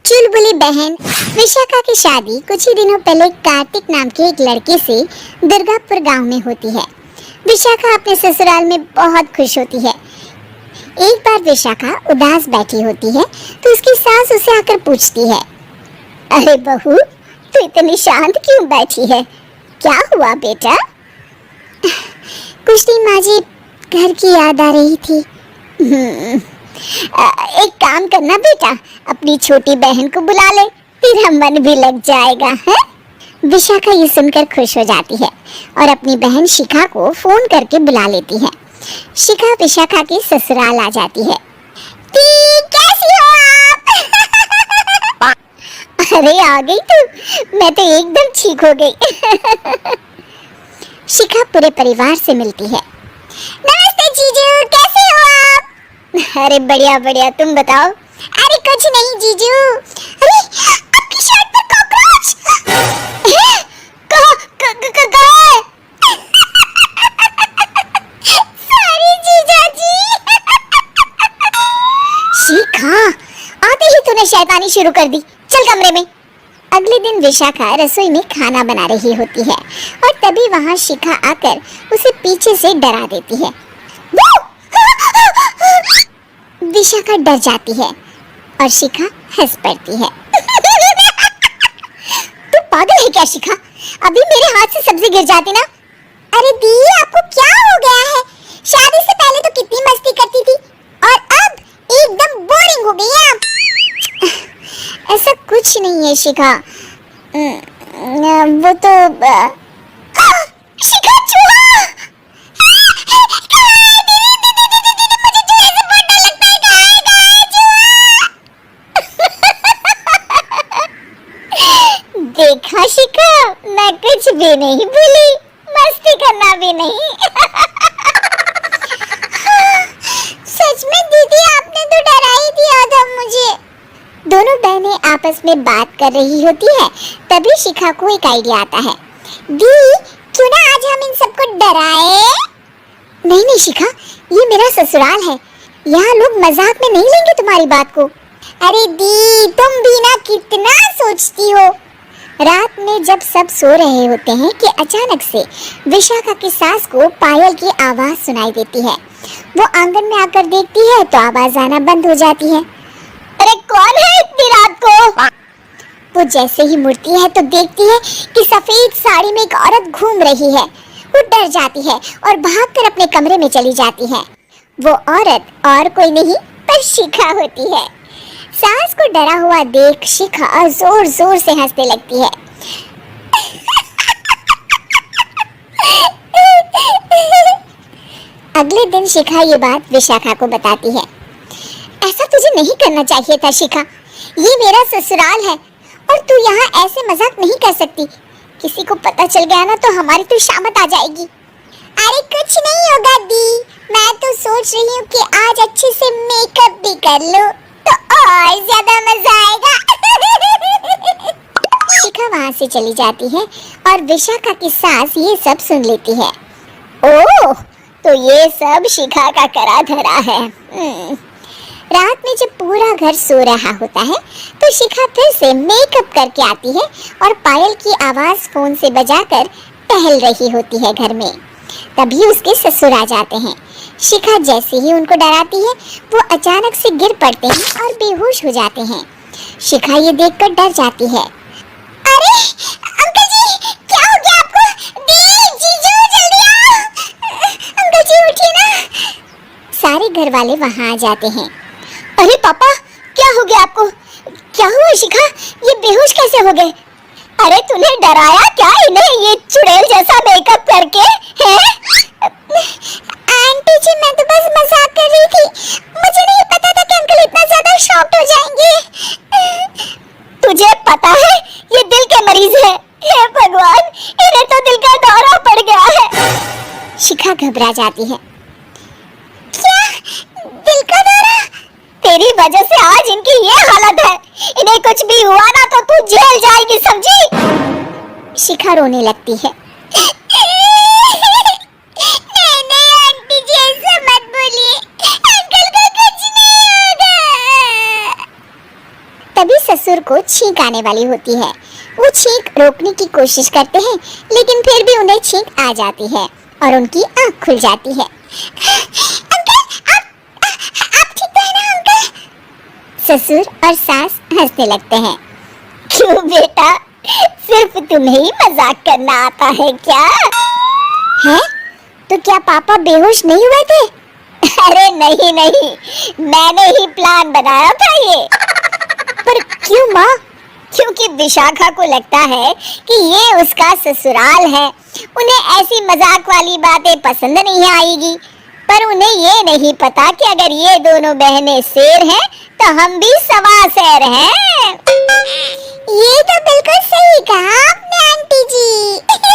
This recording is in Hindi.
चुलबुली बहन विशाखा की शादी कुछ ही दिनों पहले कार्तिक नाम के एक लड़के से दुर्गापुर गांव में होती है। विशाखा अपने ससुराल में बहुत खुश होती है। एक बार विशाखा उदास बैठी होती है तो उसकी सास उसे आकर पूछती है, अरे बहू, तू इतनी शांत क्यों बैठी है? क्या हुआ बेटा? कुछ नहीं माँ जी, घर की याद आ रही थी। एक काम करना बेटा, अपनी छोटी बहन को बुला ले, तेरा मन भी लग जाएगा है। विशाखा ये सुनकर खुश हो जाती है और अपनी बहन शिखा को फोन करके बुला लेती है। शिखा विशाखा के ससुराल आ जाती है। कैसी हो आप? अरे आ गई तू, मैं तो एकदम ठीक हो गई। शिखा पूरे परिवार से मिलती है। नमस्ते जीजू, कैसे हो आप? अरे बढ़िया बढ़िया, तुम बताओ। अरे कुछ नहीं जीजू। अरे आपकी शर्ट पर कॉकरोच। सॉरी जीजाजी। शिखा, आते ही तूने शैतानी शुरू कर दी, चल कमरे में। अगले दिन विशाखा रसोई में खाना बना रही होती है और तभी वहाँ शिखा आकर उसे पीछे से डरा देती है। विशाखा डर जाती है और शिखा हंस पड़ती है। तू पागल है क्या शिखा? अभी मेरे हाथ से सब्जी गिर जाती ना। अरे दी, आपको क्या हो गया है? शादी से पहले तो कितनी मस्ती करती थी और अब एकदम बोरिंग हो गई है आप। ऐसा कुछ नहीं है शिखा, वो तो शिखा चूहा। देखा शिखा, मैं कुछ भी नहीं भूली, मस्ती करना भी नहीं। सच में दीदी, आपने तो डरा ही दिया था मुझे। दोनों बहनें आपस में बात कर रही होती है, तभी शिखा को एक आइडिया आता है। दी, क्यों ना आज हम इन सबको डराए? नहीं नहीं शिखा, ये मेरा ससुराल है, यहाँ लोग मजाक में नहीं लेंगे तुम्हारी बात को। अरे दी, तुम भी ना कितना सोचती हो। रात में जब सब सो रहे होते हैं कि अचानक से विशाखा की सास को पायल की आवाज सुनाई देती है। वो आंगन में आकर देखती है तो आवाज आना बंद हो जाती है। अरे कौन है इतनी रात को? वो जैसे ही मुड़ती है तो देखती है कि सफेद साड़ी में एक औरत घूम रही है। वो डर जाती है और भागकर अपने कमरे में चली जाती है। वो औरत और कोई नहीं पर शिखा होती है। सास को डरा हुआ देख शिखा जोर जोर से हंसने लगती है। अगले दिन शिखा ये बात विशाखा को बताती है। ऐसा तुझे नहीं करना चाहिए था शिखा, ये मेरा ससुराल है और तू यहाँ ऐसे मजाक नहीं कर सकती। किसी को पता चल गया ना तो हमारी तो शामत आ जाएगी। अरे कुछ नहीं होगा दी, मैं तो सोच रही हूँ कि आज अच्छे से मेकअप भी कर लो तो और ज्यादा मजा आएगा। शिखा वहाँ से चली जाती है और विशाखा की सास ये सब सुन लेती है। ओह, तो ये सब शिखा का करा धरा है। रात में जब पूरा घर सो रहा होता है तो शिखा फिर से मेकअप करके आती है और पायल की आवाज फोन से बजाकर टहल रही होती है घर में। तभी उसके ससुर आ जाते हैं। शिखा जैसे ही उनको डराती है वो अचानक से गिर पड़ते हैं और बेहोश हो जाते हैं। शिखा ये देखकर डर जाती है। अरे अंकल जी, क्या हो गया आपको? दी, जीजू, जल्दी आओ। अंकल जी उठिए ना। सारे घर वाले वहाँ आ जाते हैं। अरे पापा, क्या हो गया आपको? क्या हुआ शिखा, ये बेहोश कैसे हो गए? अरे तूने डराया क्या इन्हें ये चुड़ैल जैसा मेकअप करके? हैं? आंटी जी, मैं तो बस मजाक कर रही थी, मुझे नहीं पता था कि अंकल इतना ज्यादा शॉक्ड हो जाएंगे। तुझे पता है ये दिल के मरीज है। हे भगवान, इन्हें तो दिल का दौरा पड़ गया है। शिखा घबरा जाती है। क्या दिल का दौरा? तेरी वजह से आज इनकी ये हालत है। इन्हें कुछ भी हुआ ना तो तू जेल जाएगी, समझी? शिखा रोने लगती है। नहीं आंटी जी, ऐसा मत बोलिए, अंकल को कुछ नहीं होगा। तभी ससुर को छींक आने वाली होती है। वो छींक रोकने की कोशिश करते हैं, लेकिन फिर भी उन्हें छींक आ जाती है और उनकी आंख खुल जाती है। अंकल, आप ठीक तो है ना अंकल? ससुर और सास हंसने लगते हैं। क्यों बेटा, सिर्फ तुम्हें ही मजाक करना आता है क्या? है? तो क्या पापा बेहोश नहीं हुए थे? अरे नहीं नहीं, मैंने ही प्लान बनाया था ये। पर क्यों माँ? क्योंकि विशाखा को लगता है कि ये उसका ससुराल है, उन्हें ऐसी मजाक वाली बातें पसंद नहीं आएगी। पर उन्हें ये नहीं पता कि अगर ये दोनों बहनें शेर हैं तो हम भी सवा शेर हैं। ये तो बिल्कुल सही कहा आपने आंटी जी।